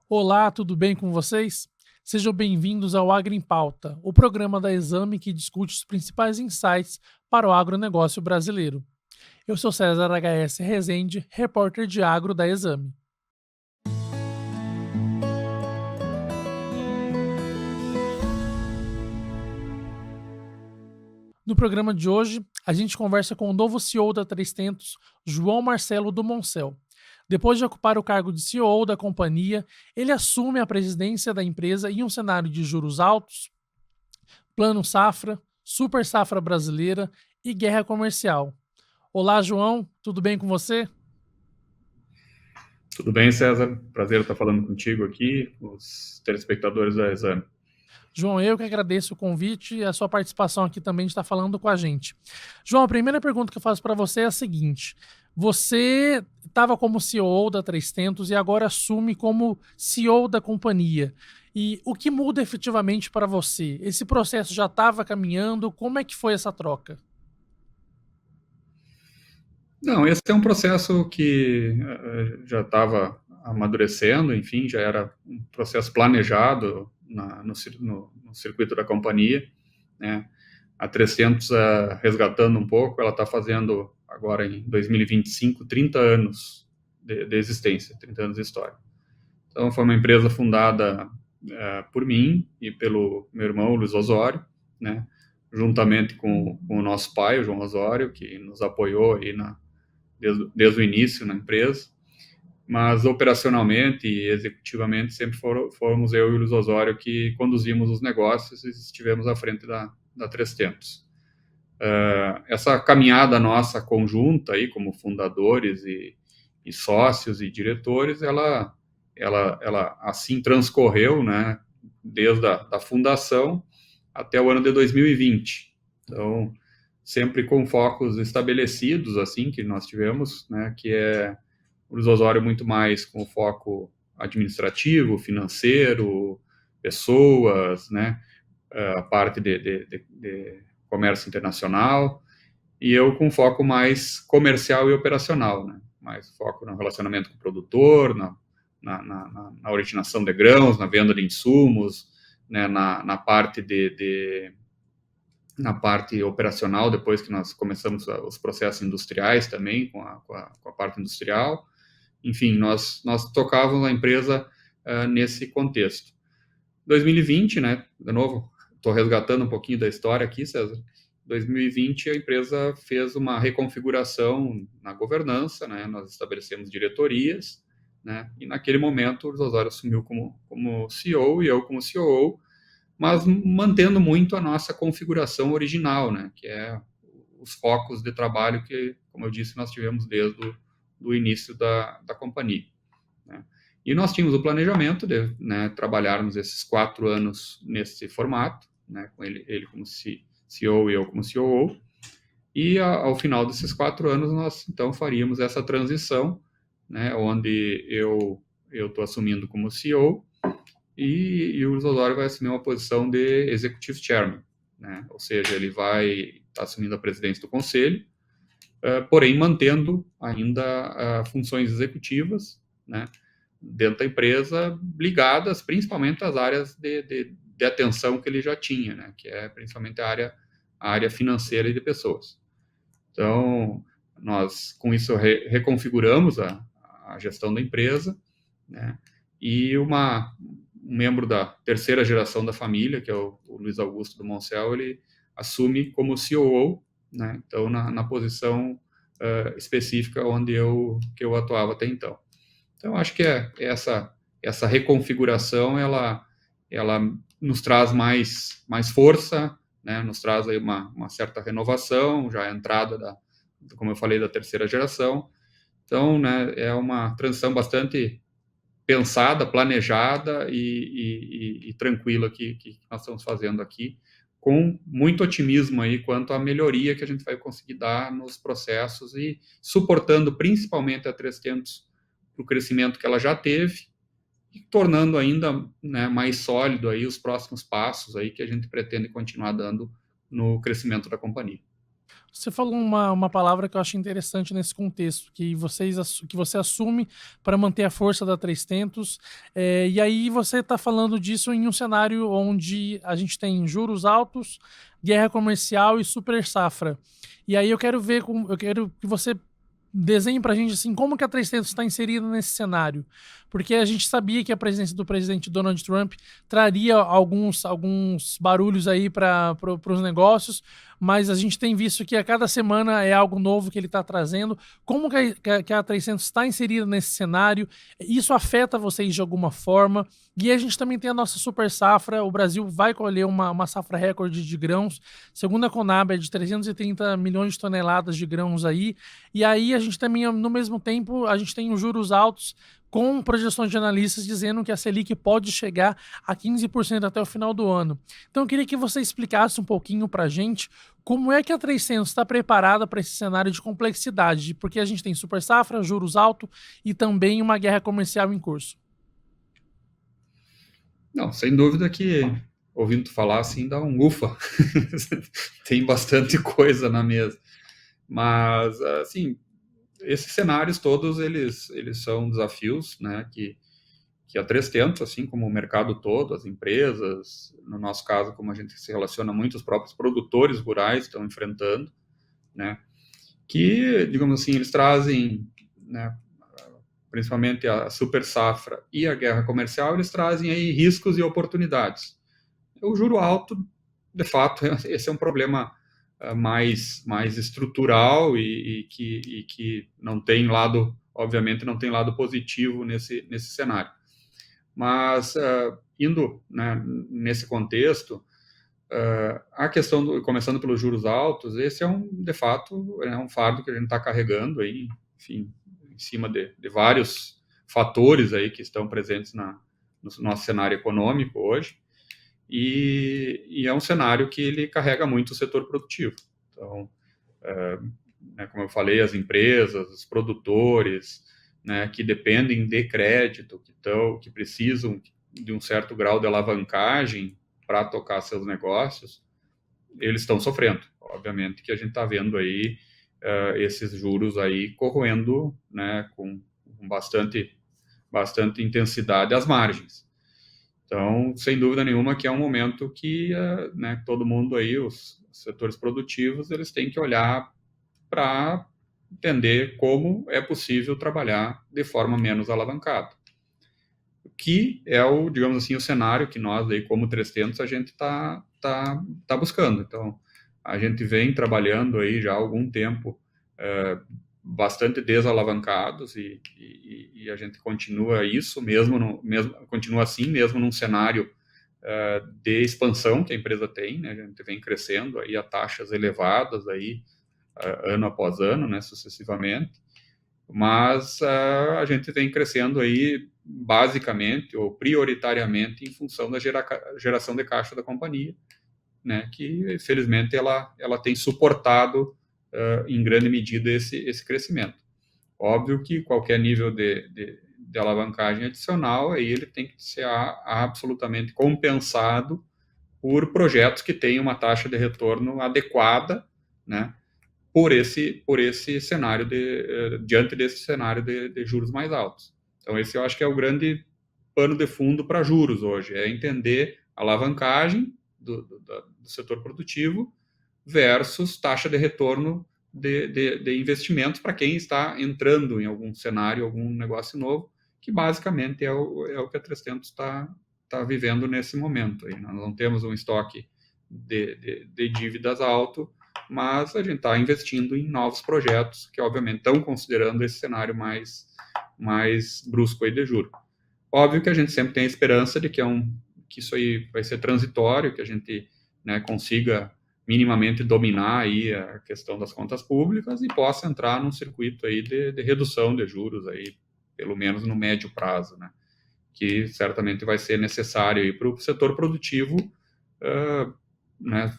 Olá, tudo bem com vocês? Sejam bem-vindos ao Agro em Pauta, o programa da Exame que discute os principais insights para o agronegócio brasileiro. Eu sou César HS Rezende, repórter de agro da Exame. No programa de hoje, a gente conversa com o novo CEO da 300, João Marcelo do Moncel. Depois de ocupar o cargo de CEO da companhia, ele assume a presidência da empresa em um cenário de juros altos, plano safra, super safra brasileira e guerra comercial. Olá, João, tudo bem com você? Tudo bem, César? Prazer estar falando contigo aqui, os telespectadores da Exame. João, eu que agradeço o convite e a sua participação aqui também de estar falando com a gente. João, a primeira pergunta que eu faço para você é a seguinte: você estava como CEO da 300 e agora assume como CEO da companhia. E o que muda efetivamente para você? Esse processo já estava caminhando? Como é que foi essa troca? Não, esse é um processo que já estava amadurecendo, enfim, já era um processo planejado no circuito da companhia, né? A 300, resgatando um pouco, ela está fazendo agora em 2025 30 anos de existência, 30 anos de história. Então, foi uma empresa fundada por mim e pelo meu irmão, Luiz Osório, né? Juntamente com o nosso pai, o João Osório, que nos apoiou aí desde o início na empresa, mas operacionalmente e executivamente sempre fomos eu e o Luiz Osório que conduzimos os negócios e estivemos à frente da 300. Essa caminhada nossa conjunta aí como fundadores e sócios e diretores, ela assim transcorreu, né, desde a fundação até o ano de 2020. Então, sempre com focos estabelecidos, assim, que nós tivemos, né, que é o Luiz Osório muito mais com foco administrativo, financeiro, pessoas, né, a parte de comércio internacional, e eu com foco mais comercial e operacional, né, mais foco no relacionamento com o produtor, na originação de grãos, na venda de insumos, né, na parte na parte operacional, depois que nós começamos os processos industriais também, com a parte industrial. Enfim, nós tocávamos a empresa nesse contexto. 2020, né, de novo, estou resgatando um pouquinho da história aqui, César. 2020, a empresa fez uma reconfiguração na governança, né, nós estabelecemos diretorias, né, e naquele momento o Osório assumiu como CEO e eu como COO, mas mantendo muito a nossa configuração original, né, que é os focos de trabalho que, como eu disse, nós tivemos desde o início da companhia, né. E nós tínhamos o planejamento de, né, trabalharmos esses 4 anos nesse formato, né, com ele como CEO e eu como COO, e ao final desses 4 anos nós então faríamos essa transição, né, onde eu estou assumindo como CEO e o Luiz Osório vai assumir uma posição de Executive Chairman, né? Ou seja, ele vai estar assumindo a presidência do conselho, porém mantendo ainda funções executivas, né, dentro da empresa, ligadas principalmente às áreas de atenção que ele já tinha, né, que é principalmente a área financeira e de pessoas. Então, nós com isso reconfiguramos a gestão da empresa, né, e um membro da terceira geração da família, que é o Luiz Augusto do Moncel, ele assume como COO, né, então na posição específica que eu atuava até então. Então, acho que essa reconfiguração, ela nos traz mais força, né, nos traz aí uma certa renovação, já a entrada como eu falei, da terceira geração. Então, né, é uma transição bastante pensada, planejada e tranquila que nós estamos fazendo aqui, com muito otimismo aí quanto à melhoria que a gente vai conseguir dar nos processos e suportando principalmente a 300 para o crescimento que ela já teve e tornando ainda, né, mais sólido aí os próximos passos aí que a gente pretende continuar dando no crescimento da companhia. Você falou uma palavra que eu acho interessante nesse contexto, que você assume para manter a força da 300, e aí você está falando disso em um cenário onde a gente tem juros altos, guerra comercial e super safra. E aí eu quero que você desenhe para a gente assim, como que a 300 está inserida nesse cenário. Porque a gente sabia que a presença do presidente Donald Trump traria alguns barulhos aí para os negócios, mas a gente tem visto que a cada semana é algo novo que ele está trazendo. Como que a 300 está inserida nesse cenário? Isso afeta vocês de alguma forma? E a gente também tem a nossa super safra. O Brasil vai colher uma safra recorde de grãos. Segundo a Conab, é de 330 milhões de toneladas de grãos aí. E aí a gente também, no mesmo tempo, a gente tem os juros altos com projeções de analistas dizendo que a Selic pode chegar a 15% até o final do ano. Então eu queria que você explicasse um pouquinho para a gente como é que a 300 está preparada para esse cenário de complexidade, porque a gente tem super safra, juros altos e também uma guerra comercial em curso. Não, sem dúvida que, ouvindo tu falar assim, dá um ufa. Tem bastante coisa na mesa. Mas, assim, esses cenários todos, eles são desafios, né, que a 300, assim como o mercado todo, as empresas, no nosso caso, como a gente se relaciona muito, os próprios produtores rurais estão enfrentando, né, que, digamos assim, eles trazem, né, principalmente a super safra e a guerra comercial, eles trazem aí riscos e oportunidades. O juro alto, de fato, esse é um problema mais estrutural e que não tem lado, obviamente, não tem lado positivo nesse cenário. Mas, indo, né, nesse contexto, a questão, começando pelos juros altos, esse é de fato, é um fardo que a gente está carregando aí, enfim, em cima de vários fatores aí que estão presentes no nosso cenário econômico hoje, e é um cenário que ele carrega muito o setor produtivo. Então, né, como eu falei, as empresas, os produtores, né, que dependem de crédito, que precisam de um certo grau de alavancagem para tocar seus negócios, eles estão sofrendo. Obviamente que a gente está vendo aí esses juros aí corroendo, né, com bastante intensidade as margens. Então, sem dúvida nenhuma que é um momento que, né, todo mundo aí, os setores produtivos, eles têm que olhar para entender como é possível trabalhar de forma menos alavancada. Que é o, digamos assim, o cenário que nós aí, como 300, a gente tá buscando. Então, a gente vem trabalhando aí já há algum tempo bastante desalavancados e a gente continua isso continua assim mesmo num cenário de expansão que a empresa tem, né? A gente vem crescendo aí a taxas elevadas aí ano após ano, né, sucessivamente, mas a gente vem crescendo aí basicamente ou prioritariamente em função da geração de caixa da companhia, né, que felizmente ela tem suportado em grande medida esse crescimento. Óbvio que qualquer nível de alavancagem adicional, aí ele tem que ser absolutamente compensado por projetos que tenham uma taxa de retorno adequada, né, por esse cenário diante desse cenário de juros mais altos. Então esse eu acho que é o grande pano de fundo para juros hoje, é entender a alavancagem do setor produtivo versus taxa de retorno de investimentos para quem está entrando em algum cenário, algum negócio novo, que basicamente é o que a 300 está vivendo nesse momento. Aí nós não temos um estoque de dívidas alto, mas a gente está investindo em novos projetos que, obviamente, estão considerando esse cenário mais brusco aí de juros. Óbvio que a gente sempre tem a esperança de que isso aí vai ser transitório, que a gente, né, consiga minimamente dominar aí a questão das contas públicas e possa entrar num circuito aí de redução de juros aí, pelo menos no médio prazo, né, que certamente vai ser necessário aí para o setor produtivo, né,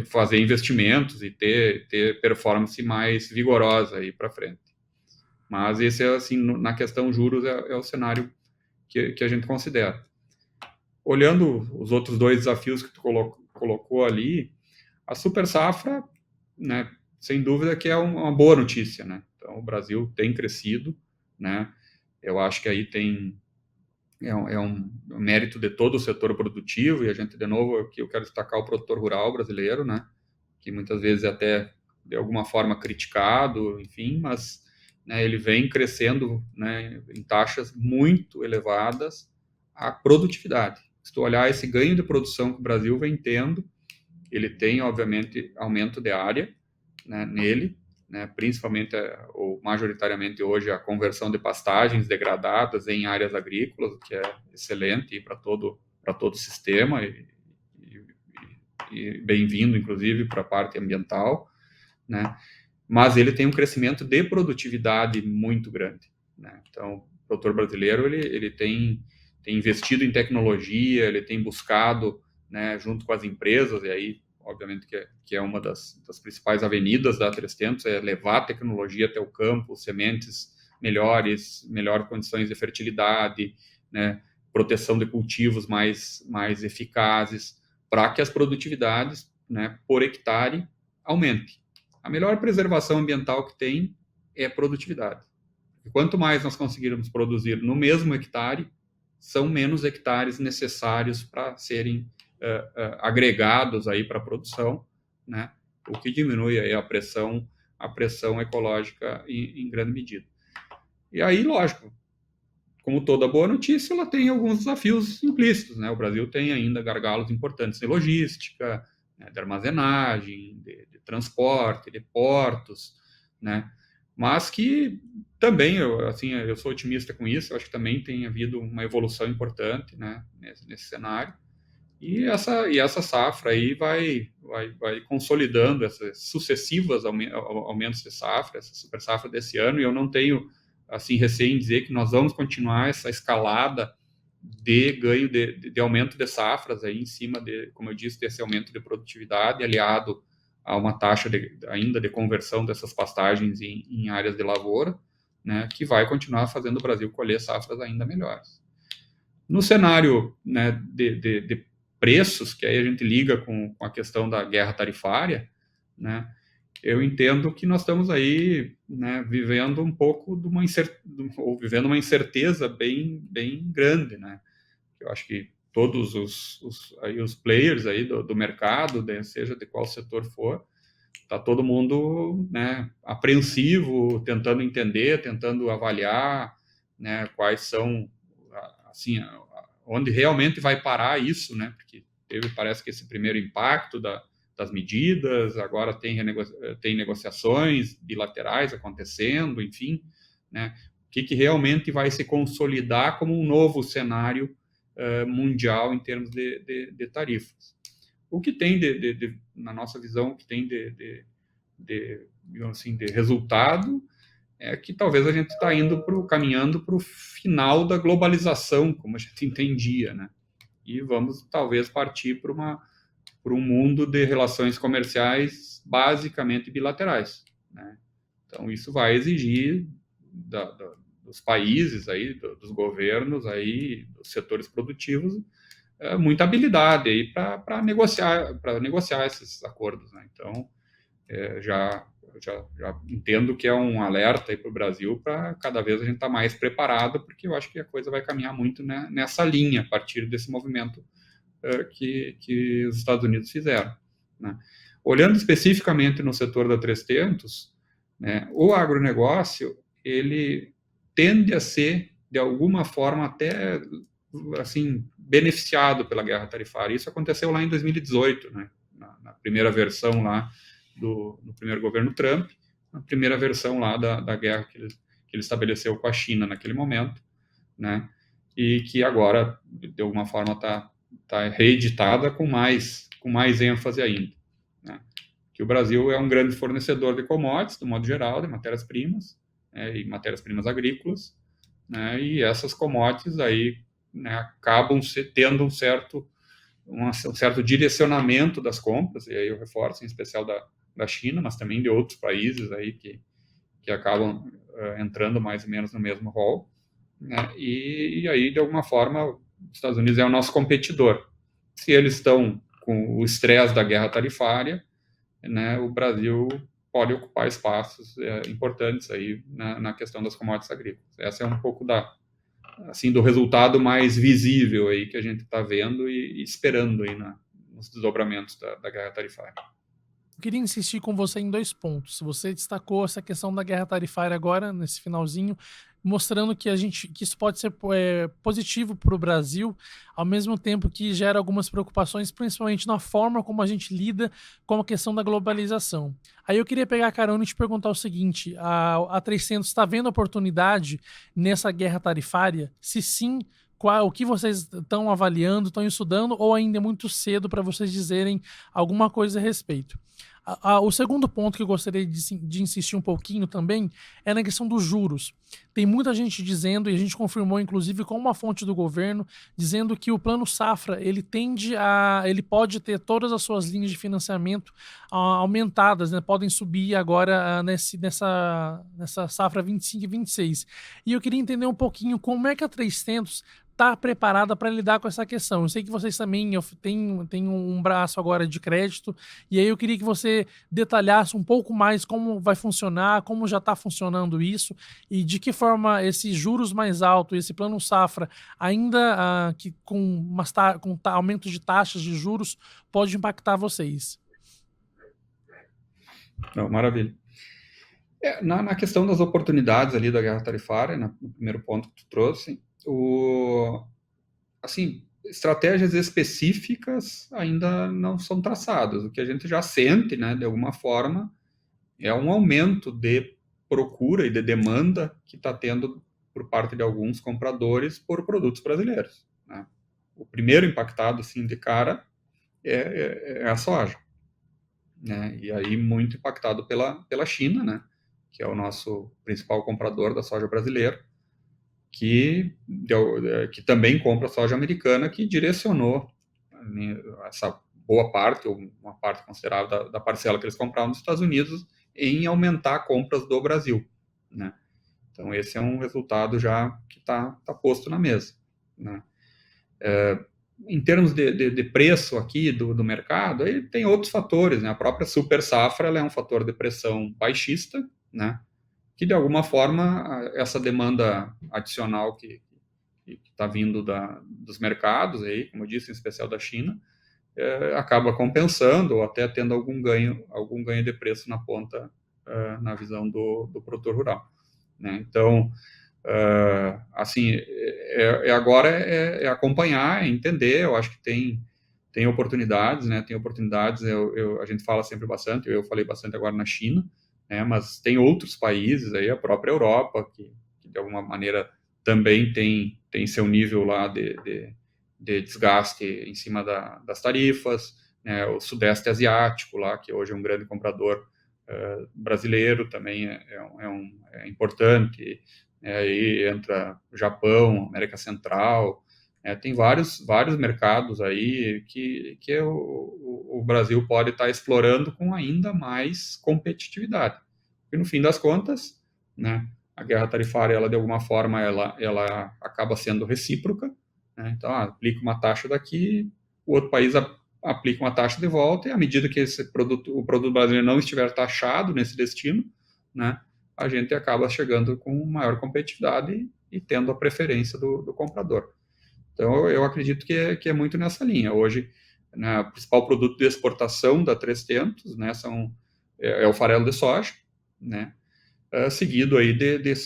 fazer investimentos e ter performance mais vigorosa aí para frente. Mas esse é assim, na questão juros é o cenário que a gente considera. Olhando os outros dois desafios que tu colocou ali, a super safra, né, sem dúvida que é uma boa notícia, né? Então, o Brasil tem crescido, né? Eu acho que aí é um mérito de todo o setor produtivo, e a gente, de novo, aqui eu quero destacar o produtor rural brasileiro, né? Que muitas vezes é até de alguma forma criticado, enfim, mas, né, ele vem crescendo, né, em taxas muito elevadas a produtividade. Se tu olhar esse ganho de produção que o Brasil vem tendo, ele tem, obviamente, aumento de área, né, nele, né, principalmente ou majoritariamente hoje a conversão de pastagens degradadas em áreas agrícolas, que é excelente para todo o sistema e bem-vindo, inclusive, para a parte ambiental, né? Mas ele tem um crescimento de produtividade muito grande, né? Então, o produtor brasileiro ele tem investido em tecnologia, ele tem buscado, né, junto com as empresas, e aí, obviamente, que é uma das principais avenidas da 300, é levar a tecnologia até o campo, sementes melhores condições de fertilidade, né, proteção de cultivos mais eficazes, para que as produtividades, né, por hectare aumentem. A melhor preservação ambiental que tem é a produtividade. E quanto mais nós conseguirmos produzir no mesmo hectare, são menos hectares necessários para serem agregados aí para a produção, né? O que diminui aí a pressão ecológica em grande medida. E aí, lógico, como toda boa notícia, ela tem alguns desafios implícitos, né? O Brasil tem ainda gargalos importantes de logística, né, de armazenagem, de transporte, de portos, né? Mas que também, eu sou otimista com isso, eu acho que também tem havido uma evolução importante, né, nesse cenário. E essa safra aí vai consolidando essas sucessivas aumentos de safra, essa super safra desse ano, e eu não tenho, assim, receio em dizer que nós vamos continuar essa escalada de ganho de aumento de safras aí em cima como eu disse, desse aumento de produtividade aliado a uma taxa ainda de conversão dessas pastagens em áreas de lavoura, né, que vai continuar fazendo o Brasil colher safras ainda melhores. No cenário, né, de preços, que aí a gente liga com a questão da guerra tarifária, né, eu entendo que nós estamos aí, né, vivendo um pouco vivendo uma incerteza bem grande, né? Eu acho que todos os players aí do mercado, seja de qual setor for, está todo mundo, né, apreensivo, tentando entender, tentando avaliar, né, quais são, assim, onde realmente vai parar isso, né, porque parece que esse primeiro impacto das medidas, agora tem negociações bilaterais acontecendo, enfim, né, o que realmente vai se consolidar como um novo cenário mundial em termos de tarifas. O que tem, na nossa visão, o que tem digamos assim, de resultado é que talvez a gente está caminhando para o final da globalização, como a gente entendia, né? E vamos talvez partir para um mundo de relações comerciais basicamente bilaterais, né? Então isso vai exigir dos países aí, dos governos aí, dos setores produtivos, muita habilidade aí para negociar esses acordos, né? Então já entendo que é um alerta para o Brasil para cada vez a gente estar mais preparado, porque eu acho que a coisa vai caminhar muito, né, nessa linha, a partir desse movimento que os Estados Unidos fizeram, né? Olhando especificamente no setor da 300, né, o agronegócio, ele tende a ser, de alguma forma, até assim, beneficiado pela guerra tarifária. Isso aconteceu lá em 2018, né, na primeira versão lá no primeiro governo Trump, a primeira versão lá da guerra que ele estabeleceu com a China naquele momento, né? E que agora, de alguma forma, está reeditada com mais ênfase ainda, né? Que o Brasil é um grande fornecedor de commodities, do modo geral, de matérias-primas, e matérias-primas agrícolas, né? E essas commodities aí, né, acabam tendo um certo direcionamento das compras, e aí eu reforço, em especial da China, mas também de outros países aí que acabam entrando mais ou menos no mesmo rol, né? E aí, de alguma forma, os Estados Unidos é o nosso competidor. Se eles estão com o estresse da guerra tarifária, né, o Brasil pode ocupar espaços importantes aí na questão das commodities agrícolas. Essa é um pouco assim, do resultado mais visível aí que a gente está vendo e esperando aí nos desdobramentos da guerra tarifária. Eu queria insistir com você em 2 pontos. Você destacou essa questão da guerra tarifária agora, nesse finalzinho, mostrando que isso pode ser positivo para o Brasil, ao mesmo tempo que gera algumas preocupações, principalmente na forma como a gente lida com a questão da globalização. Aí eu queria pegar a carona e te perguntar o seguinte: a 300 está vendo oportunidade nessa guerra tarifária? Se sim, o que vocês estão avaliando, estão estudando, ou ainda é muito cedo para vocês dizerem alguma coisa a respeito? O segundo ponto que eu gostaria de insistir um pouquinho também é na questão dos juros. Tem muita gente dizendo, e a gente confirmou inclusive com uma fonte do governo, dizendo que o Plano Safra ele pode ter todas as suas linhas de financiamento aumentadas, né? Podem subir agora nessa safra 25 e 26. E eu queria entender um pouquinho como é que a 300 está preparada para lidar com essa questão. Eu sei que vocês também têm um braço agora de crédito, e aí eu queria que você detalhasse um pouco mais como vai funcionar, como já está funcionando isso, e de que forma esses juros mais altos, esse plano safra, ainda que com aumento de taxas de juros, pode impactar vocês. Não, maravilha. Na questão das oportunidades ali da guerra tarifária, no primeiro ponto que tu trouxe, assim, estratégias específicas ainda não são traçadas. O que a gente já sente, né, de alguma forma, é um aumento de procura e de demanda que está tendo por parte de alguns compradores por produtos brasileiros, né? O primeiro impactado, assim, de cara, é a soja, né? E aí muito impactado pela China, né? Que é o nosso principal comprador da soja brasileira, que também compra soja americana, que direcionou, né, essa boa parte, ou uma parte considerável da parcela que eles compravam nos Estados Unidos, em aumentar compras do Brasil, né? Então, esse é um resultado já que está posto na mesa, né? Em termos de preço aqui do mercado, aí tem outros fatores, né? A própria super safra ela é um fator de pressão baixista, né? Que, de alguma forma, essa demanda adicional que está vindo dos mercados, aí, como eu disse, em especial da China, acaba compensando ou até tendo algum ganho de preço na ponta, na visão do produtor rural, né? Então, assim, agora é acompanhar, é entender. Eu acho que tem oportunidades, né? Tem oportunidades. A gente fala sempre bastante. Eu falei bastante agora na China, né? Mas tem outros países aí, a própria Europa, que de alguma maneira também tem seu nível lá de desgaste em cima das tarifas, né? O Sudeste Asiático lá, que hoje é um grande comprador brasileiro, também é importante. Aí entra Japão, América Central, tem vários mercados aí que o Brasil pode estar explorando com ainda mais competitividade. E no fim das contas, né, a guerra tarifária, ela de alguma forma, ela acaba sendo recíproca, né? Então, aplica uma taxa daqui, o outro país aplica uma taxa de volta, e à medida que o produto brasileiro não estiver taxado nesse destino, né, a gente acaba chegando com maior competitividade e tendo a preferência do comprador. Então, eu acredito que é muito nessa linha. Hoje, né, o principal produto de exportação da 300, né, é o farelo de soja, né, seguido aí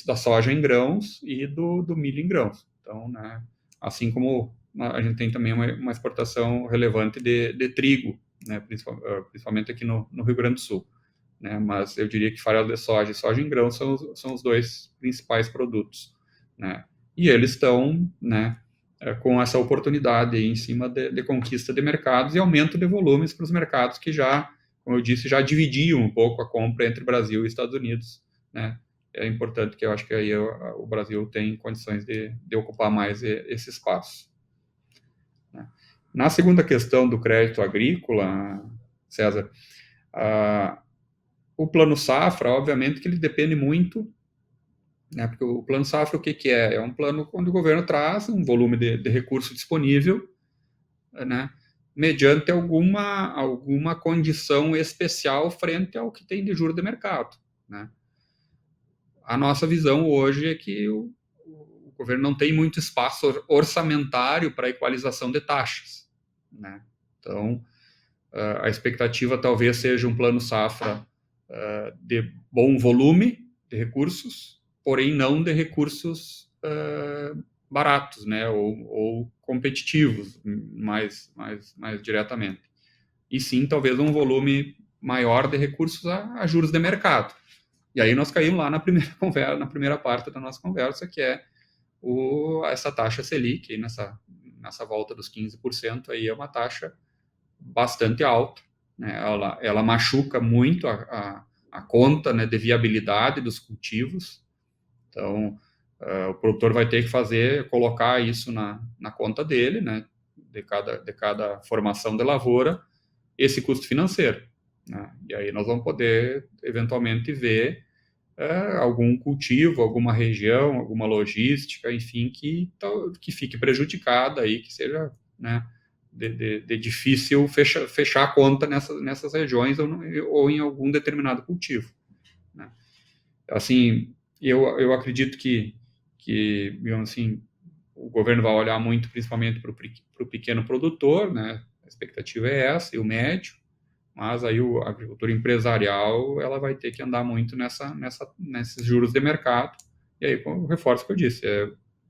da soja em grãos e do milho em grãos. Então, né, assim como a gente tem também uma exportação relevante de trigo, né, principalmente aqui no Rio Grande do Sul, né, mas eu diria que farelo de soja e soja em grãos são os dois principais produtos, né, e eles estão, né, com essa oportunidade aí em cima de conquista de mercados e aumento de volumes para os mercados que já, como eu disse, já dividiam um pouco a compra entre Brasil e Estados Unidos, né. É importante, que eu acho que aí o Brasil tem condições de ocupar mais esse espaço, né. Na segunda questão do crédito agrícola, César, o plano safra, obviamente, que ele depende muito, né, porque o plano safra, o que é? É um plano onde o governo traz um volume de recurso disponível, né, mediante alguma condição especial frente ao que tem de juros de mercado, né? A nossa visão hoje é que o governo não tem muito espaço orçamentário para equalização de taxas, né? Então, a expectativa talvez seja um plano safra de bom volume de recursos, porém não de recursos baratos, né, ou competitivos, mais diretamente. E sim, talvez um volume maior de recursos a juros de mercado. E aí nós caímos lá na primeira conversa, na primeira parte da nossa conversa, que é essa taxa Selic, nessa volta dos 15%, aí é uma taxa bastante alta, né? Ela machuca muito a conta, né, de viabilidade dos cultivos. Então, o produtor vai ter que colocar isso na conta dele, né, de cada formação de lavoura, esse custo financeiro, né? E aí nós vamos poder, eventualmente, ver algum cultivo, alguma região, alguma logística, enfim, que fique prejudicada aí, que seja, né, de difícil fechar a conta nessas regiões ou em algum determinado cultivo, né? Assim, eu acredito que, digamos assim, o governo vai olhar muito principalmente para o pequeno produtor, né? A expectativa é essa, e o médio, mas aí a agricultura empresarial ela vai ter que andar muito nesses juros de mercado. E aí, com o reforço que eu disse,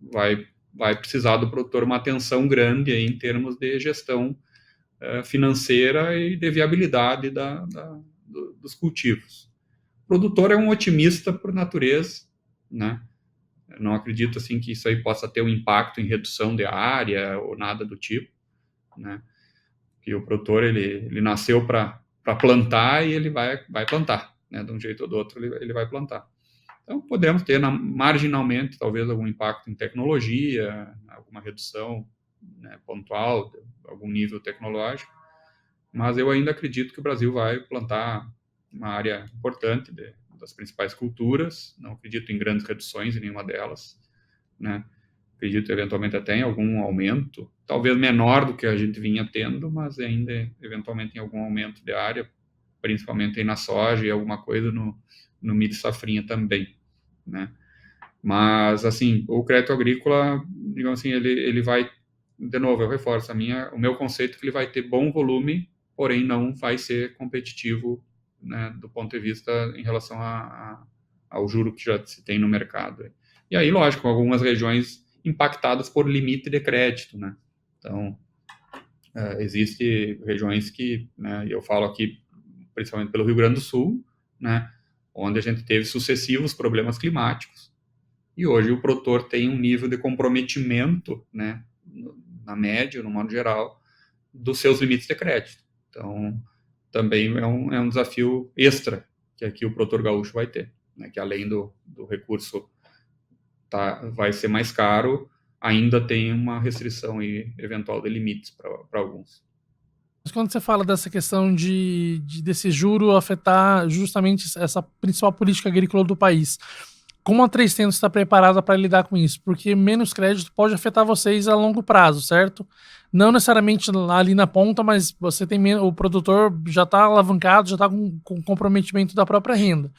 vai precisar do produtor uma atenção grande aí em termos de gestão financeira e de viabilidade dos cultivos. O produtor é um otimista por natureza, né? Eu não acredito assim que isso aí possa ter um impacto em redução de área ou nada do tipo, né? Que o produtor ele nasceu para plantar e ele vai plantar, né? De um jeito ou do outro ele vai plantar. Então podemos ter marginalmente talvez algum impacto em tecnologia, alguma redução, né, pontual, algum nível tecnológico, mas eu ainda acredito que o Brasil vai plantar uma área importante das principais culturas. Não acredito em grandes reduções em nenhuma delas, né? Acredito eventualmente até em algum aumento, talvez menor do que a gente vinha tendo, mas ainda eventualmente em algum aumento de área, principalmente aí na soja e alguma coisa no milho safrinha também, né? Mas, assim, o crédito agrícola, digamos assim, ele vai, de novo, eu reforço o meu conceito que ele vai ter bom volume, porém não vai ser competitivo, né, do ponto de vista em relação ao juro que já se tem no mercado. E aí, lógico, algumas regiões impactadas por limite de crédito, né? Então, existe regiões que, né, eu falo aqui principalmente pelo Rio Grande do Sul, né, onde a gente teve sucessivos problemas climáticos, e hoje o produtor tem um nível de comprometimento, né, na média, no modo geral, dos seus limites de crédito. Então, também é um desafio extra que aqui o produtor gaúcho vai ter, né, que além do recurso vai ser mais caro, ainda tem uma restrição aí, eventual de limites para alguns. Mas quando você fala dessa questão desse juro afetar justamente essa principal política agrícola do país, como a 300 está preparada para lidar com isso? Porque menos crédito pode afetar vocês a longo prazo, certo? Não necessariamente ali na ponta, mas você tem o produtor já está alavancado, já está com comprometimento da própria renda.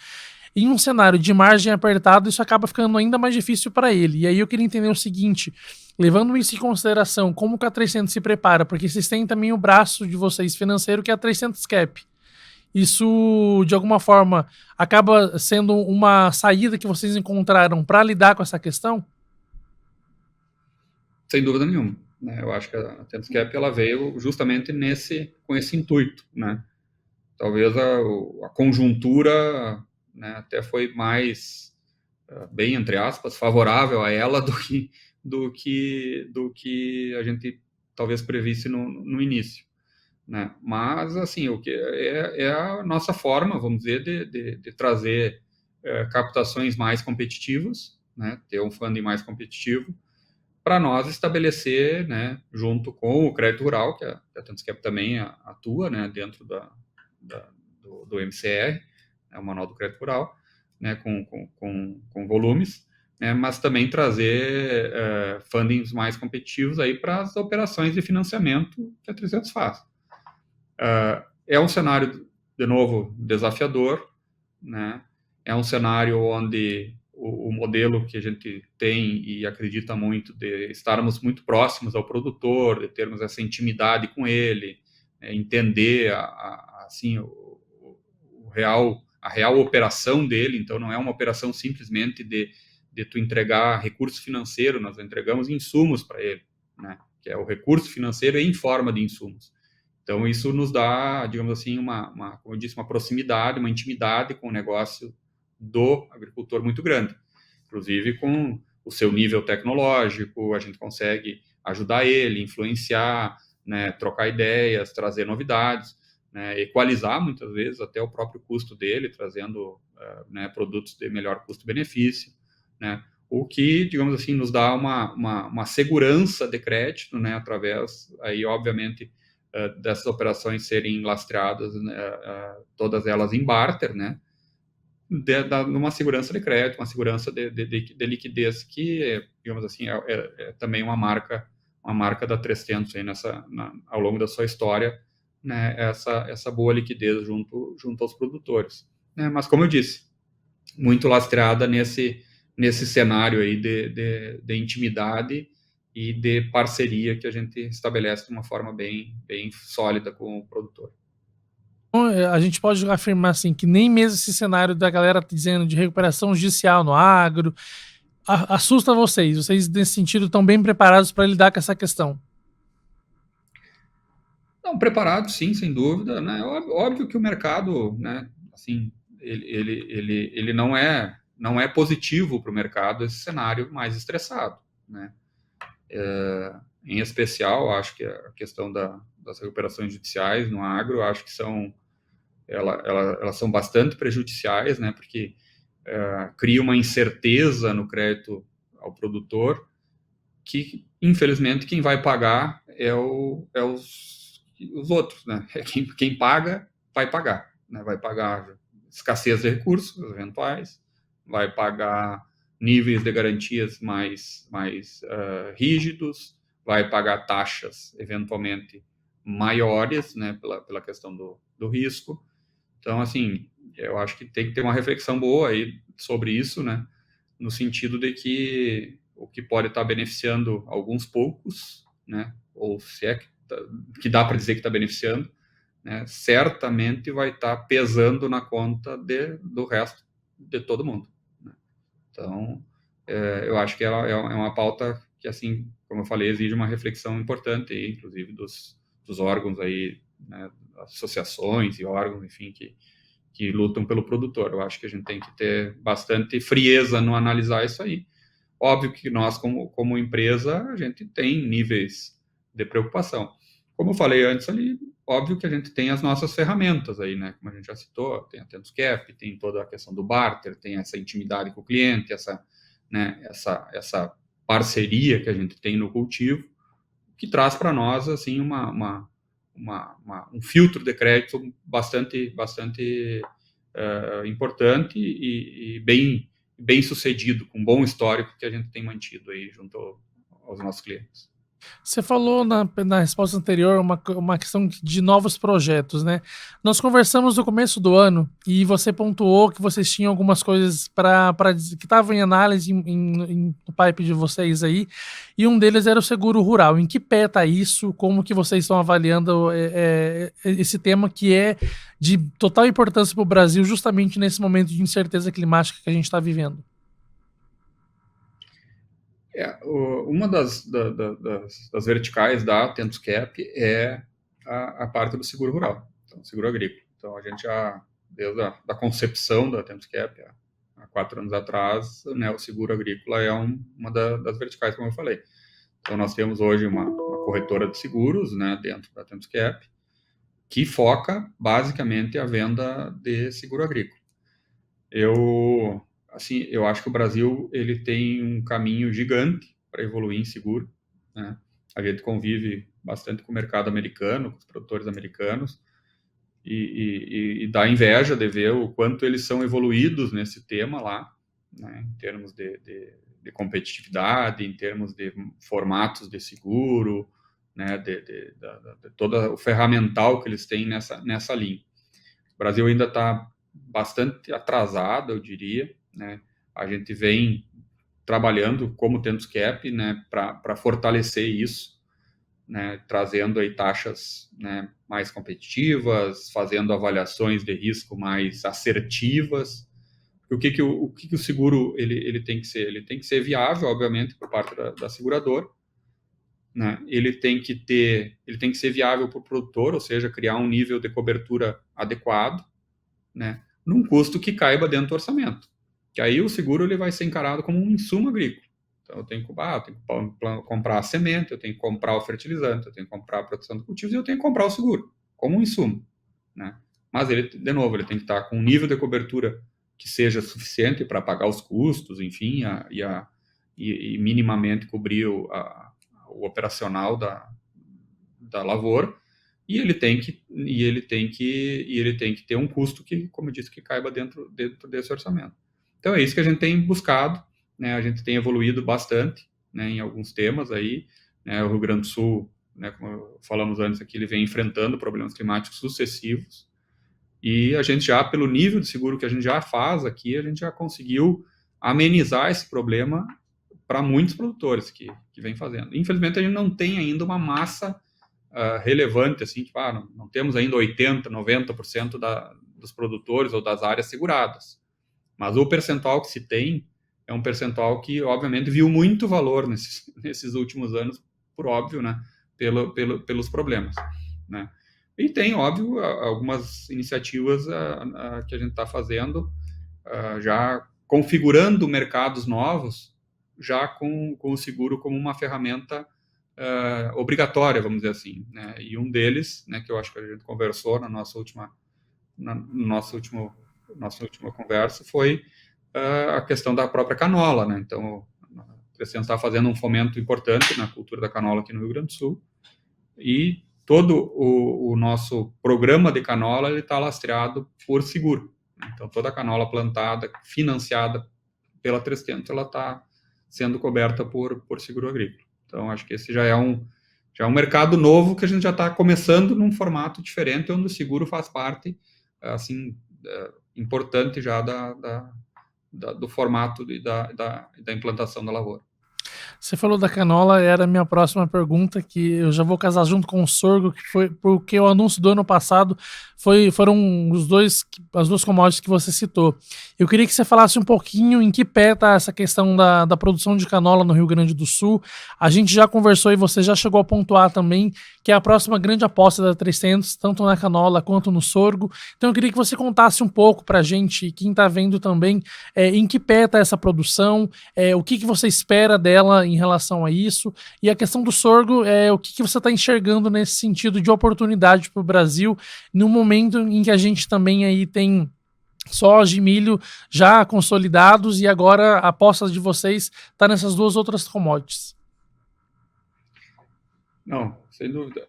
Em um cenário de margem apertada, isso acaba ficando ainda mais difícil para ele. E aí eu queria entender o seguinte, levando isso em consideração, como que a 300 se prepara? Porque vocês têm também o braço de vocês financeiro, que é a 300 Cap. Isso, de alguma forma, acaba sendo uma saída que vocês encontraram para lidar com essa questão? Sem dúvida nenhuma, né? Eu acho que a Temos Cap ela veio justamente com esse intuito, né? Talvez a conjuntura, né, até foi mais, bem entre aspas, favorável a ela do que a gente talvez previsse no início, né? Mas assim, o que é a nossa forma, vamos dizer, de trazer captações mais competitivas, né? Ter um funding mais competitivo para nós estabelecer, né, junto com o crédito rural, que a Tantscap também atua, né, dentro do MCR, né, o Manual do Crédito Rural, né, com volumes, né, mas também trazer fundings mais competitivos aí para as operações de financiamento que a 300 faz. É um cenário, de novo, desafiador, né? É um cenário onde o modelo que a gente tem e acredita muito de estarmos muito próximos ao produtor, de termos essa intimidade com ele, entender assim a real operação dele. Então não é uma operação simplesmente de tu entregar recurso financeiro, nós entregamos insumos para ele, né? Que é o recurso financeiro em forma de insumos. Então, isso nos dá, digamos assim, como eu disse, uma proximidade, uma intimidade com o negócio do agricultor muito grande. Inclusive, com o seu nível tecnológico, a gente consegue ajudar ele, influenciar, né, trocar ideias, trazer novidades, né, equalizar, muitas vezes, até o próprio custo dele, trazendo né, produtos de melhor custo-benefício, né, o que, digamos assim, nos dá uma segurança de crédito, né, através, aí, obviamente, dessas operações serem lastreadas, né, todas elas em barter, né, numa segurança de crédito, uma segurança de liquidez que, digamos assim, é também uma marca da 300 aí ao longo da sua história, né, essa boa liquidez junto aos produtores. Né, mas, como eu disse, muito lastreada nesse cenário aí de intimidade e de parceria que a gente estabelece de uma forma bem sólida com o produtor. Então, a gente pode afirmar assim que nem mesmo esse cenário da galera dizendo de recuperação judicial no agro assusta vocês. Vocês, nesse sentido, estão bem preparados para lidar com essa questão? Não, preparado, sim, sem dúvida. Né? Óbvio que o mercado, né, assim, ele não é positivo para o mercado esse cenário mais estressado, né? Em especial, acho que a questão das recuperações judiciais no agro, acho que elas são bastante prejudiciais, né? Porque cria uma incerteza no crédito ao produtor que, infelizmente, quem vai pagar é os outros, né? Quem paga, vai pagar, né? Vai pagar escassez de recursos eventuais, vai pagar níveis de garantias mais rígidos, vai pagar taxas eventualmente maiores, né? Pela questão do risco. Então, assim, eu acho que tem que ter uma reflexão boa aí sobre isso, né? No sentido de que o que pode estar beneficiando alguns poucos, né? Ou se é que dá para dizer que está beneficiando, né? Certamente vai estar pesando na conta do resto de todo mundo. Né? Então, eu acho que é uma pauta que, assim, como eu falei, exige uma reflexão importante, aí, inclusive dos órgãos aí, né? Associações e órgãos, enfim, que lutam pelo produtor. Eu acho que a gente tem que ter bastante frieza no analisar isso aí. Óbvio que nós, como empresa, a gente tem níveis de preocupação. Como eu falei antes ali, óbvio que a gente tem as nossas ferramentas aí, né? Como a gente já citou, tem a Tentos Cap, tem toda a questão do barter, tem essa intimidade com o cliente, né, essa parceria que a gente tem no cultivo, que traz para nós, assim, um filtro de crédito bastante importante e bem sucedido, com bom histórico que a gente tem mantido aí junto aos nossos clientes. Você falou na resposta anterior uma questão de novos projetos, né? Nós conversamos no começo do ano e você pontuou que vocês tinham algumas coisas que estavam em análise no pipe de vocês aí, e um deles era o seguro rural. Em que pé está isso? Como que vocês estão avaliando esse tema que é de total importância para o Brasil justamente nesse momento de incerteza climática que a gente está vivendo? Uma das verticais da Tentos Cap é a parte do seguro rural, então, seguro agrícola. Então, a gente já, desde a concepção da Tentos Cap, há 4 anos atrás, né, o seguro agrícola é uma das verticais, como eu falei. Então, nós temos hoje uma corretora de seguros, né, dentro da Tentos Cap, que foca basicamente a venda de seguro agrícola. Eu acho que o Brasil ele tem um caminho gigante para evoluir em seguro, né? A gente convive bastante com o mercado americano, com os produtores americanos, e dá inveja de ver o quanto eles são evoluídos nesse tema lá, né, em termos de competitividade, em termos de formatos de seguro, né, de todo o ferramental que eles têm nessa linha. O Brasil ainda está bastante atrasado, eu diria, né? A gente vem trabalhando como Tentos Cap, né, para fortalecer isso, né, trazendo aí taxas, né, mais competitivas, fazendo avaliações de risco mais assertivas. O que o seguro ele tem que ser? Ele tem que ser viável, obviamente, por parte da seguradora, né? Ele tem que ser viável para o produtor, ou seja, criar um nível de cobertura adequado, né, num custo que caiba dentro do orçamento. Que aí o seguro ele vai ser encarado como um insumo agrícola. Então eu tenho que comprar a semente, eu tenho que comprar o fertilizante, eu tenho que comprar a proteção de cultivos e eu tenho que comprar o seguro como um insumo, né? Mas ele, de novo, ele tem que estar com um nível de cobertura que seja suficiente para pagar os custos, enfim, e minimamente cobrir o operacional da lavoura, e ele tem que ter um custo que, como eu disse, que caiba dentro desse orçamento. Então é isso que a gente tem buscado, né? A gente tem evoluído bastante, né, em alguns temas aí, né? O Rio Grande do Sul, né, como falamos antes aqui, ele vem enfrentando problemas climáticos sucessivos, e a gente já, pelo nível de seguro que a gente já faz aqui, a gente já conseguiu amenizar esse problema para muitos produtores que vem fazendo. Infelizmente, a gente não tem ainda uma massa relevante, assim, tipo, não temos ainda 80%, 90% dos produtores ou das áreas seguradas. Mas o percentual que se tem é um percentual que, obviamente, viu muito valor nesses últimos anos, por óbvio, né, pelos problemas, né. E tem, óbvio, algumas iniciativas que a gente está fazendo, já configurando mercados novos, já com o seguro como uma ferramenta obrigatória, vamos dizer assim, né? E um deles, né, que eu acho que a gente conversou na nossa última conversa, foi a questão da própria canola, né? Então, a Crescent está fazendo um fomento importante na cultura da canola aqui no Rio Grande do Sul, e todo o nosso programa de canola ele está lastreado por seguro. Então, toda a canola plantada, financiada pela 300, ela está sendo coberta por seguro agrícola. Então, acho que esse já é um mercado novo que a gente já está começando num formato diferente, onde o seguro faz parte, assim, importante já do formato e da implantação da lavoura. Você falou da canola, era a minha próxima pergunta, que eu já vou casar junto com o sorgo, que foi porque o anúncio do ano passado foram as duas commodities que você citou. Eu queria que você falasse um pouquinho em que pé está essa questão da produção de canola no Rio Grande do Sul. A gente já conversou e você já chegou a pontuar também que é a próxima grande aposta da 300, tanto na canola quanto no sorgo. Então eu queria que você contasse um pouco para a gente, quem está vendo também, em que pé está essa produção, o que você espera dela em relação a isso, e a questão do sorgo, o que você está enxergando nesse sentido de oportunidade para o Brasil, no momento em que a gente também aí tem soja e milho já consolidados, e agora a aposta de vocês está nessas duas outras commodities. Não, sem dúvida.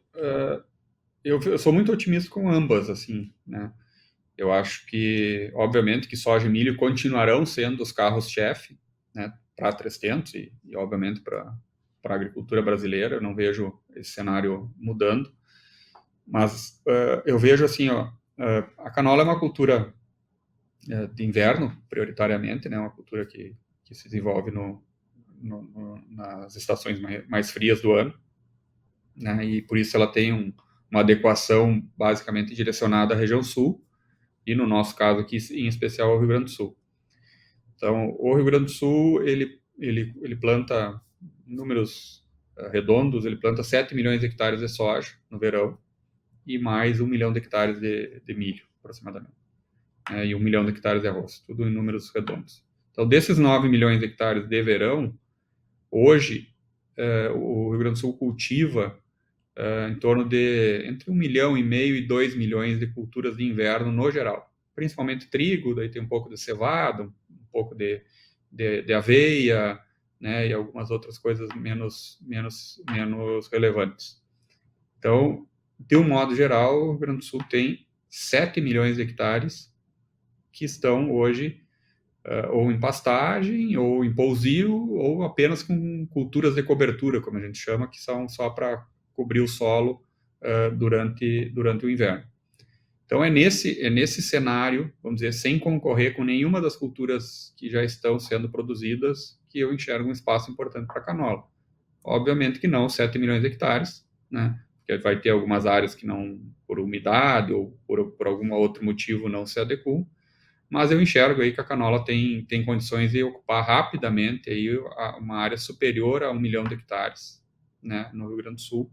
Eu sou muito otimista com ambas, assim, né? Eu acho que, obviamente, que soja e milho continuarão sendo os carros-chefe, né, para a 300 e obviamente, para a agricultura brasileira. Eu não vejo esse cenário mudando. Mas eu vejo assim, ó, a canola é uma cultura de inverno, prioritariamente, né, uma cultura que se desenvolve nas estações mais frias do ano, né, e por isso ela tem uma adequação basicamente direcionada à região sul, e no nosso caso aqui, em especial, ao Rio Grande do Sul. Então, o Rio Grande do Sul, ele planta números redondos, ele planta 7 milhões de hectares de soja no verão e mais 1 milhão de hectares de milho, aproximadamente. E 1 milhão de hectares de arroz, tudo em números redondos. Então, desses 9 milhões de hectares de verão, hoje, o Rio Grande do Sul cultiva em torno de entre 1,5 milhão e 2 milhões de culturas de inverno no geral. Principalmente trigo, daí tem um pouco de cevada, um pouco de aveia, né, e algumas outras coisas menos relevantes. Então, de um modo geral, o Rio Grande do Sul tem 7 milhões de hectares que estão hoje ou em pastagem, ou em pousio, ou apenas com culturas de cobertura, como a gente chama, que são só para cobrir o solo durante o inverno. Então, é nesse cenário, vamos dizer, sem concorrer com nenhuma das culturas que já estão sendo produzidas, que eu enxergo um espaço importante para a canola. Obviamente que não 7 milhões de hectares, né? Porque vai ter algumas áreas que não, por umidade ou por algum outro motivo, não se adequam, mas eu enxergo aí que a canola tem condições de ocupar rapidamente aí uma área superior a 1 milhão de hectares, né, no Rio Grande do Sul.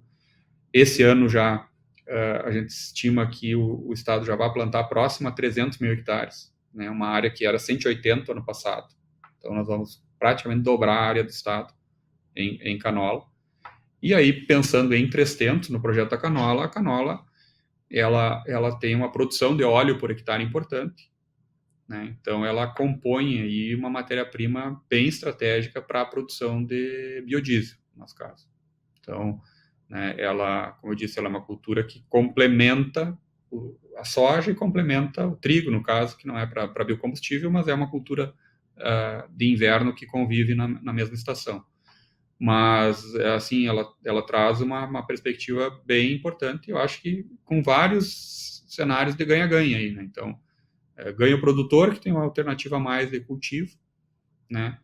Esse ano já a gente estima que o estado já vai plantar próximo a 300 mil hectares, né, uma área que era 180 ano passado. Então nós vamos praticamente dobrar a área do estado em canola. E aí, pensando em 300 no projeto da canola, a canola ela tem uma produção de óleo por hectare importante, né? Então, ela compõe aí uma matéria-prima bem estratégica para a produção de biodiesel, no nosso caso. Então, né, ela, como eu disse, ela é uma cultura que complementa a soja e complementa o trigo, no caso, que não é para biocombustível, mas é uma cultura de inverno que convive na mesma estação. Mas, assim, ela traz uma perspectiva bem importante, eu acho que com vários cenários de ganha-ganha aí, né? Então, ganha o produtor, que tem uma alternativa a mais de cultivo, né?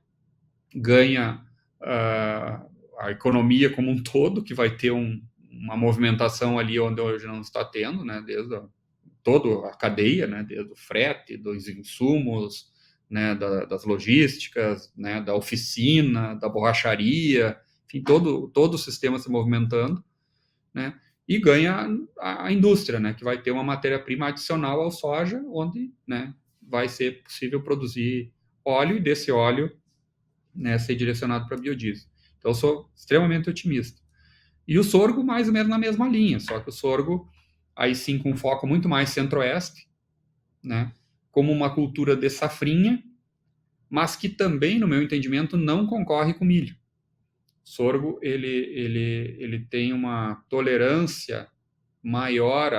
Ganha a economia como um todo, que vai ter uma movimentação ali onde hoje não está tendo, né? Desde toda a cadeia, né? Desde o frete, dos insumos, né? Das logísticas, né? Da oficina, da borracharia, enfim, todo o sistema se movimentando, né? E ganha a indústria, né, que vai ter uma matéria-prima adicional ao soja, onde, né, vai ser possível produzir óleo e desse óleo, né, ser direcionado para biodiesel. Então, eu sou extremamente otimista. E o sorgo, mais ou menos na mesma linha, só que o sorgo, aí sim, com foco muito mais centro-oeste, né, como uma cultura de safrinha, mas que também, no meu entendimento, não concorre com milho. Sorgo, ele tem uma tolerância maior,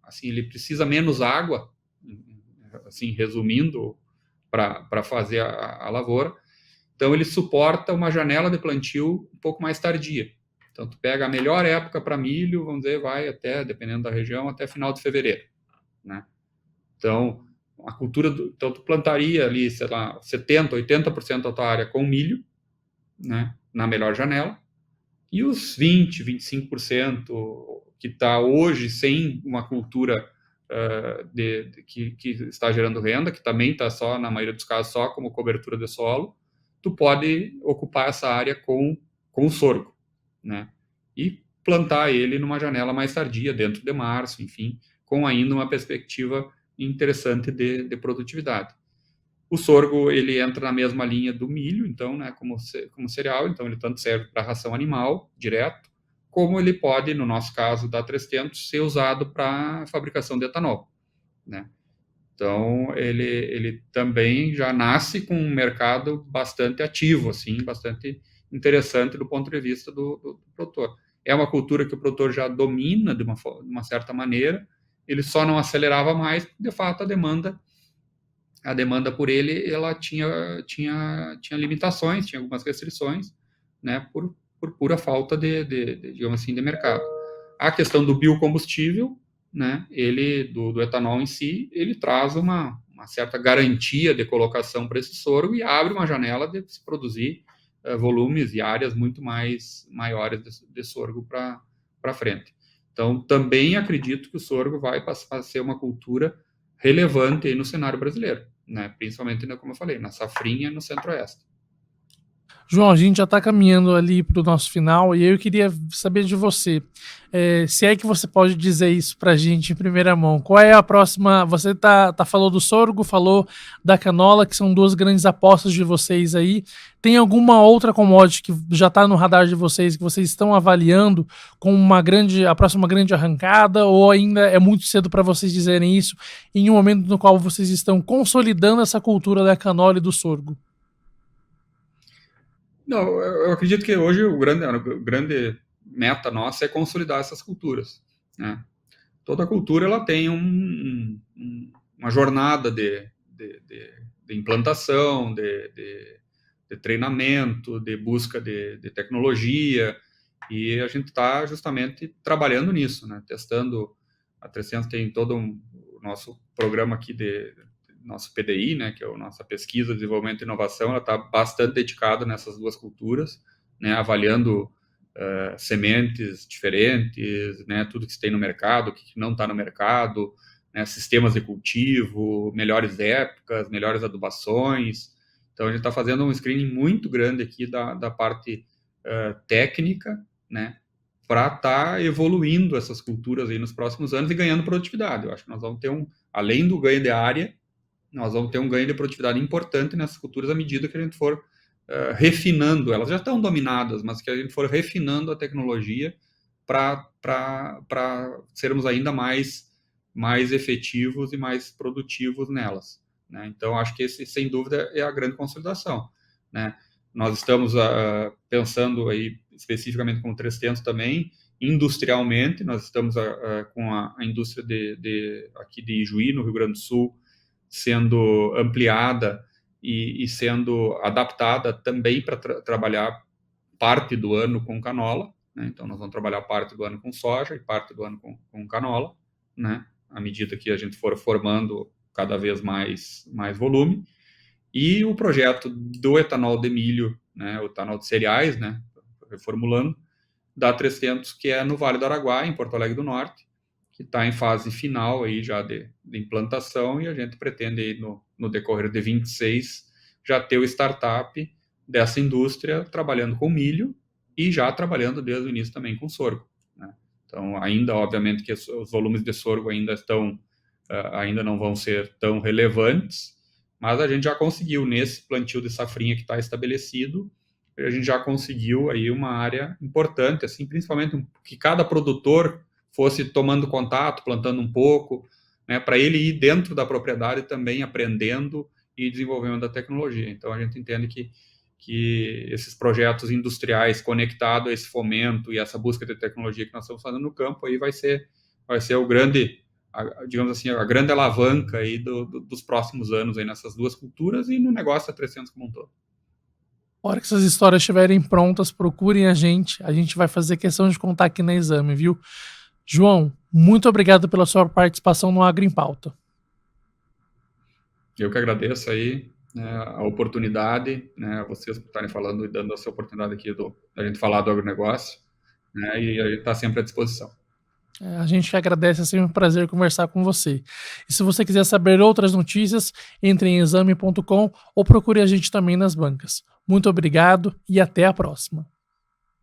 assim, ele precisa menos água, assim, resumindo, para fazer a lavoura. Então, ele suporta uma janela de plantio um pouco mais tardia. Então, tu pega a melhor época para milho, vamos dizer, vai até, dependendo da região, até final de fevereiro, né? Então, a cultura, então, tu plantaria ali, sei lá, 70%, 80% da tua área com milho, né, na melhor janela, e os 20%, 25% que está hoje sem uma cultura que está gerando renda, que também está só, na maioria dos casos, só como cobertura de solo, tu pode ocupar essa área com o sorgo, né? E plantar ele numa janela mais tardia, dentro de março, enfim, com ainda uma perspectiva interessante de produtividade. O sorgo, ele entra na mesma linha do milho, então, né, como cereal, então ele tanto serve para ração animal, direto, como ele pode, no nosso caso da 300, ser usado para fabricação de etanol, né? Então, ele também já nasce com um mercado bastante ativo, assim, bastante interessante do ponto de vista do produtor. É uma cultura que o produtor já domina de uma certa maneira, ele só não acelerava mais, de fato, a demanda por ele, ela tinha limitações, tinha algumas restrições, né, por pura falta digamos assim, de mercado. A questão do biocombustível, né, do etanol em si, ele traz uma certa garantia de colocação para esse sorgo e abre uma janela de se produzir volumes e áreas muito maiores de sorgo para frente. Então, também acredito que o sorgo vai passar a ser uma cultura relevante aí no cenário brasileiro, né? Principalmente, como eu falei, na safrinha no centro-oeste. João, a gente já está caminhando ali para o nosso final e eu queria saber de você, se é que você pode dizer isso para a gente em primeira mão. Qual é a próxima? Você falou do sorgo, falou da canola, que são duas grandes apostas de vocês aí. Tem alguma outra commodity que já está no radar de vocês, que vocês estão avaliando com a próxima grande arrancada, ou ainda é muito cedo para vocês dizerem isso em um momento no qual vocês estão consolidando essa cultura da canola e do sorgo? Não, eu acredito que hoje o grande meta nossa é consolidar essas culturas, né? Toda cultura ela tem uma jornada de implantação, de treinamento, de busca de tecnologia, e a gente está justamente trabalhando nisso, né? Testando. A 300 tem todo o nosso programa aqui nosso PDI, né, que é a nossa pesquisa, desenvolvimento e inovação, ela está bastante dedicada nessas duas culturas, né, avaliando sementes diferentes, né, tudo que se tem no mercado, o que não está no mercado, né, sistemas de cultivo, melhores épocas, melhores adubações. Então, a gente está fazendo um screening muito grande aqui da parte técnica, né, para estar evoluindo essas culturas aí nos próximos anos e ganhando produtividade. Eu acho que nós vamos ter além do ganho de área, nós vamos ter um ganho de produtividade importante nessas culturas à medida que a gente for refinando. Elas já estão dominadas, mas que a gente for refinando a tecnologia para sermos ainda mais efetivos e mais produtivos nelas, né? Então, acho que esse, sem dúvida, é a grande consolidação, né? Nós estamos pensando aí, especificamente com o 300 também, industrialmente, nós estamos com a indústria aqui de Ijuí, no Rio Grande do Sul, sendo ampliada e sendo adaptada também para trabalhar parte do ano com canola, né? Então, nós vamos trabalhar parte do ano com soja e parte do ano com canola, né? À medida que a gente for formando cada vez mais volume. E o projeto do etanol de milho, né, o etanol de cereais, né, reformulando, da 300, que é no Vale do Araguaia, em Porto Alegre do Norte, que está em fase final aí já de implantação, e a gente pretende aí no decorrer de 26 já ter o startup dessa indústria trabalhando com milho e já trabalhando desde o início também com sorgo, né? Então, ainda, obviamente, que os volumes de sorgo ainda não vão ser tão relevantes, mas a gente já conseguiu, nesse plantio de safrinha que está estabelecido, a gente já conseguiu aí uma área importante, assim, principalmente que cada produtor fosse tomando contato, plantando um pouco, né, para ele ir dentro da propriedade também aprendendo e desenvolvendo a tecnologia. Então, a gente entende que esses projetos industriais conectados a esse fomento e essa busca de tecnologia que nós estamos fazendo no campo, aí vai ser o grande, digamos assim, a grande alavanca aí dos próximos anos aí nessas duas culturas e no negócio da 300 como um todo. A hora que essas histórias estiverem prontas, procurem a gente vai fazer questão de contar aqui na Exame, viu? João, muito obrigado pela sua participação no Agro em Pauta. Eu que agradeço aí, né, a oportunidade, né, vocês por estarem falando e dando essa oportunidade aqui da gente falar do agronegócio, né, e a gente está sempre à disposição. A gente que agradece, é sempre um prazer conversar com você. E se você quiser saber outras notícias, entre em exame.com ou procure a gente também nas bancas. Muito obrigado e até a próxima.